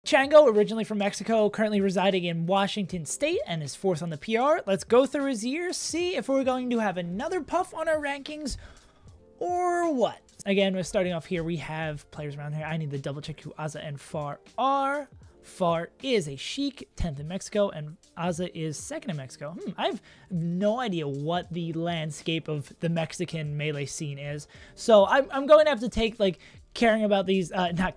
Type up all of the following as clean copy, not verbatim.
Chango, originally from Mexico, currently residing in Washington State and is 4th on the PR. Let's go through his year, see if we're going to have another puff on our rankings or what. Again, we're starting off here. We have players around here. I need to double check who Aza and Far are. Far is a Sheik, 10th in Mexico, and Aza is 2nd in Mexico. I have no idea what the landscape of the Mexican Melee scene is. So I'm going to have to take, like, talking about these losses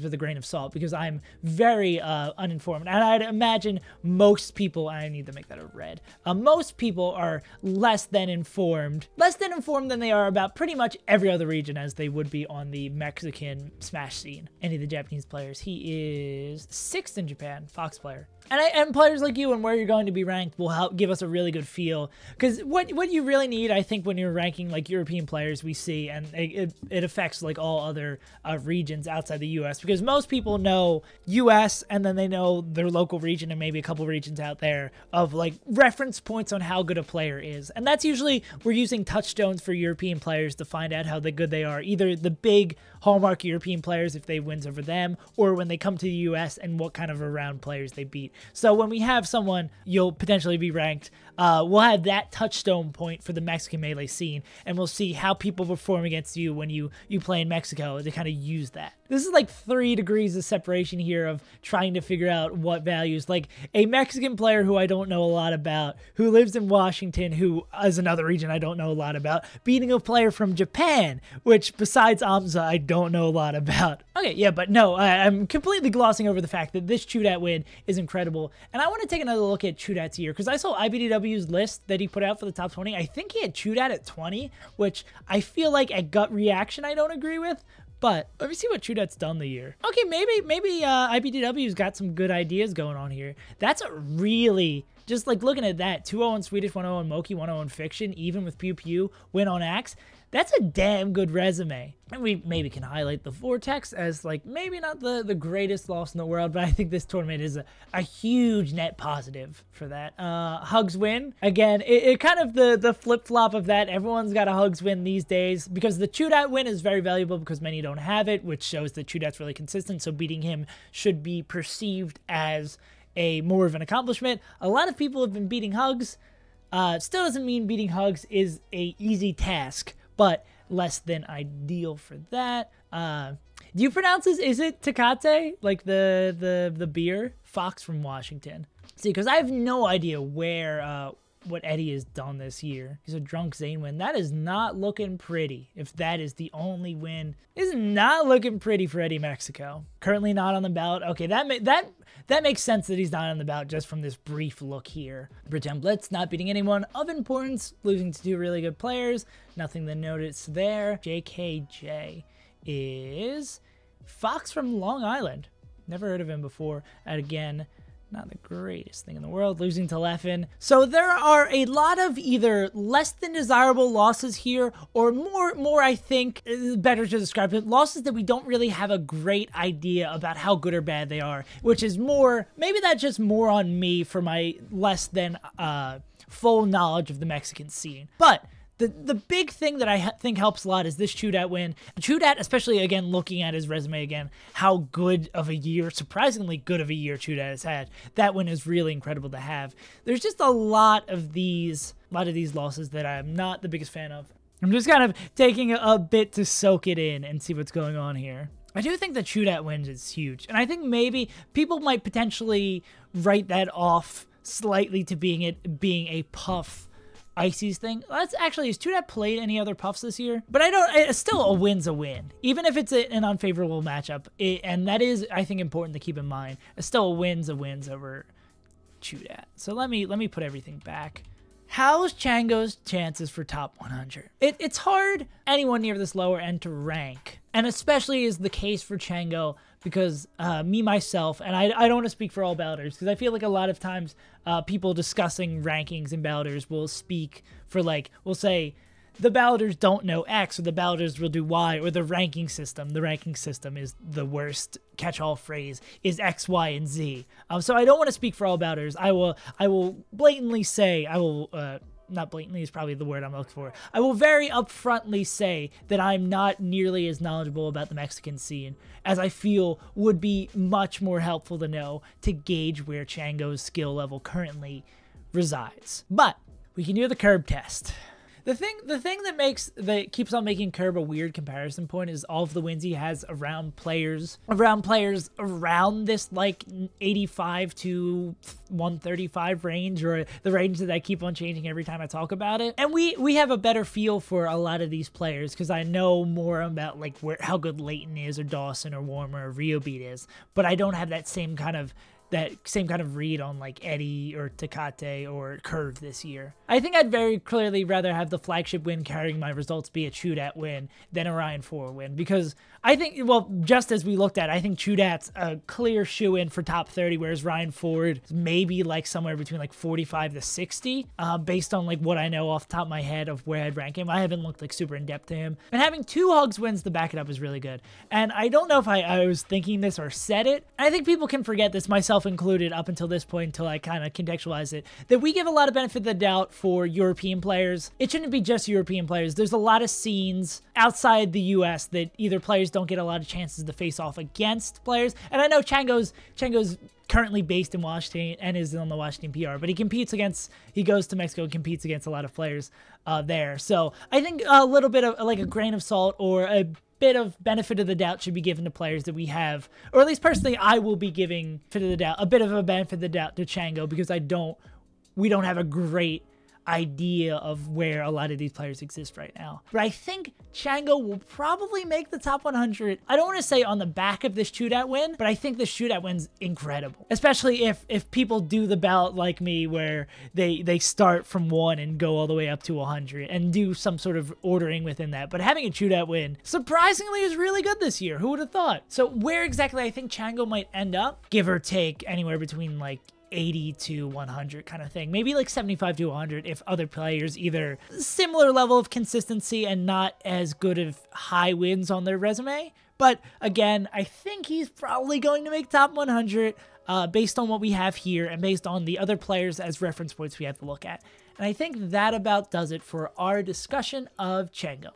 with a grain of salt, because I'm very uninformed. And I'd imagine most people, I need to make that a red, most people are less than informed than they are about pretty much every other region, as they would be on the Mexican Smash scene. Any of the Japanese players, he is 6th in Japan, Fox player. And players like you and where you're going to be ranked will help give us a really good feel, because what you really need, I think, when you're ranking like European players, we see, and it affects like all other regions outside the US, because most people know US and then they know their local region and maybe a couple regions out there of like reference points on how good a player is. And that's usually, we're using touchstones for European players to find out how good they are, either the big hallmark European players if they wins over them, or when they come to the US and what kind of round players they beat. So when we have someone, you'll potentially be ranked, we'll have that touchstone point for the Mexican Melee scene, and we'll see how people perform against you when you play in Mexico to kind of use that. This is like 3 degrees of separation here of trying to figure out what values. Like a Mexican player who I don't know a lot about, who lives in Washington, who is another region I don't know a lot about, beating a player from Japan, which besides Amza, I don't know a lot about. Okay, yeah, but no, I'm completely glossing over the fact that this Chudat win is incredible. And I want to take another look at Chudat's year, because I saw IBDW's list that he put out for the top 20. I think he had Chudat at 20, which I feel like at gut reaction I don't agree with. But let me see what Chudat's done the year. Okay, maybe IBDW's got some good ideas going on here. That's a really, just like looking at that, 2-0 in Swedish, 1-0 in Moki, 1-0 in Fiction, even with Pew Pew, win on Axe. That's a damn good resume. And we maybe can highlight the Vortex as like maybe not the greatest loss in the world, but I think this tournament is a huge net positive for that. Hugs win. Again, it kind of the flip-flop of that. Everyone's got a Hugs win these days, because the Chudat win is very valuable because many don't have it, which shows that Chudat's really consistent, so beating him should be perceived as more of an accomplishment. A lot of people have been beating Hugs. Still doesn't mean beating Hugs is a easy task, but less than ideal for that. Do you pronounce this? Is it Tecate? Like the beer? Fox from Washington. See, because I have no idea where what Eddie has done this year. He's a drunk Zane win. That is not looking pretty. If that is the only win, is not looking pretty for Eddie Mexico. Currently not on the ballot. Okay, that makes sense that he's not on the ballot just from this brief look here. Pretend Blitz not beating anyone of importance, losing to 2 really good players. Nothing to notice there. JKJ is Fox from Long Island. Never heard of him before. And again, not the greatest thing in the world, losing to Leffen. So there are a lot of either less than desirable losses here, or more I think, better to describe it, losses that we don't really have a great idea about how good or bad they are, which is more, maybe that's just more on me for my less than full knowledge of the Mexican scene. But the big thing that I think helps a lot is this Chudat win. Chudat, especially, again, looking at his resume again, how good of a year, surprisingly good of a year Chudat has had. That win is really incredible to have. There's just a lot of these losses that I'm not the biggest fan of. I'm just kind of taking a bit to soak it in and see what's going on here. I do think the Chudat win is huge, and I think maybe people might potentially write that off slightly to being a puff Icy's thing. That's actually, has Chudat played any other puffs this year? But still a win's a win. Even if it's an unfavorable matchup, and that is, I think, important to keep in mind. Still a win's over Chudat. So let me put everything back. How's Chango's chances for top 100? It's hard anyone near this lower end to rank, and especially is the case for Chango, because myself, and I don't want to speak for all balloters, because I feel like a lot of times people discussing rankings and balloters will speak for, like, we'll say the balloters don't know X, or the balloters will do Y, or the ranking system is the worst catch-all phrase, is X, Y, and Z. So I don't want to speak for all balloters. I will blatantly say, I will not blatantly is probably the word I'm looking for. I will very upfrontly say that I'm not nearly as knowledgeable about the Mexican scene as I feel would be much more helpful to know to gauge where Chango's skill level currently resides. But we can do the curb test. The thing that keeps on making Curb a weird comparison point is all of the wins he has around players around this like 85 to 135 range, or the range that I keep on changing every time I talk about it. And we have a better feel for a lot of these players because I know more about like how good Leighton is, or Dawson, or Warmer, or Riobeat is, but I don't have that same kind of read on like Eddie or Tecate or Curve this year. I think I'd very clearly rather have the flagship win carrying my results be a Chudat win than a Ryan 4 win, because I think, well, just as we looked at, I think Chudat's a clear shoe-in for top 30, whereas Ryan Ford maybe like somewhere between like 45 to 60, based on like what I know off the top of my head of where I'd rank him. I haven't looked like super in depth to him. And having 2 Hugs wins to back it up is really good. And I don't know if I was thinking this or said it. I think people can forget this, myself included, up until this point, until I kind of contextualize it, that we give a lot of benefit of the doubt for European players. It shouldn't be just European players. There's a lot of scenes outside the US that either players don't get a lot of chances to face off against players. And I know Chango's currently based in Washington and is on the Washington PR, but he goes to Mexico and competes against a lot of players there. So I think a little bit of like a grain of salt or a bit of benefit of the doubt should be given to players that we have, or at least personally I will be giving a bit of a benefit of the doubt to Chango, because we don't have a great idea of where a lot of these players exist right now. But I think Chango will probably make the top 100. I don't want to say on the back of this shootout win, but I think the shootout win's incredible, especially if people do the ballot like me, where they start from 1 and go all the way up to 100 and do some sort of ordering within that. But having a shootout win surprisingly is really good this year. Who would have thought? So where exactly I think Chango might end up, give or take anywhere between like 80 to 100 kind of thing. Maybe like 75 to 100 if other players either similar level of consistency and not as good of high wins on their resume. But again, I think he's probably going to make top 100 based on what we have here and based on the other players as reference points we have to look at. And I think that about does it for our discussion of Chango.